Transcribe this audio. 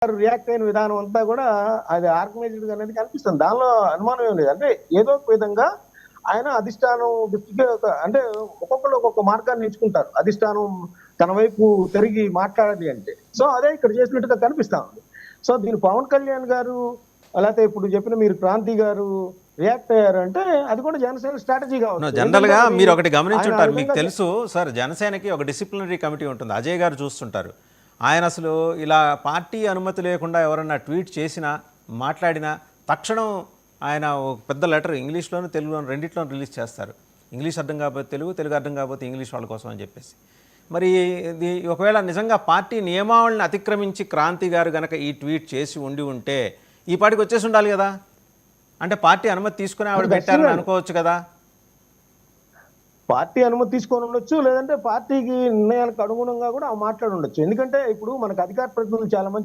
React అయిన విధానం అంతా కూడా అది ఆర్గనైజ్డ్ అనేది కనిపిస్తుంది. దానిలో అనుమానం ఏం లేదు. అంటే ఏదో ఒక విధంగా ఆయన అధిష్టానం దృష్టికి అంటే ఒక్కొక్కరు ఒక్కొక్క మార్గాన్ని ఎంచుకుంటారు. అధిష్టానం తన వైపు తిరిగి మాట్లాడాలి అంటే. సో అదే ఇక్కడ చేసినట్టుగా కనిపిస్తా ఉంది. సో దీని పవన్ కళ్యాణ్ గారు లేకపోతే ఇప్పుడు చెప్పిన మీరు క్రాంతి గారు రియాక్ట్ అయ్యారంటే అది కూడా జనసేన స్ట్రాటజీ కావచ్చు. జనరల్ గా ఎందుకంటే మీరు ఒకటి ఆయన ఆ గమనించుంటారు, మీకు విధంగా తెలుసు సార్, జనసేనకి ఒక డిసిప్లినరీ కమిటీ ఉంటుంది, అజయ్ గారు చూస్తుంటారు. ఆయన అసలు ఇలా పార్టీ అనుమతి లేకుండా ఎవరన్నా ట్వీట్ చేసినా మాట్లాడినా తక్షణం ఆయన ఒక పెద్ద లెటర్ ఇంగ్లీష్లోను తెలుగులోను రెండిట్లోనూ రిలీజ్ చేస్తారు. ఇంగ్లీష్ అర్థం కాకపోతే తెలుగు, తెలుగు అర్థం కాకపోతే ఇంగ్లీష్ వాళ్ళ కోసం అని చెప్పేసి. మరి ఇది ఒకవేళ నిజంగా పార్టీ నియమావళిని అతిక్రమించి క్రాంతి గారు కనుక ఈ ట్వీట్ చేసి ఉంటే ఈ పార్టీకి వచ్చేసి ఉండాలి కదా. అంటే పార్టీ అనుమతి తీసుకుని ఆవిడ పెట్టారని అనుకోవచ్చు కదా. పార్టీ అనుమతి తీసుకొని ఉండొచ్చు, లేదంటే పార్టీకి నిర్ణయాలకు అనుగుణంగా కూడా మాట్లాడి ఉండొచ్చు. ఎందుకంటే ఇప్పుడు మనకు అధికార ప్రతినిధులు చాలా మంది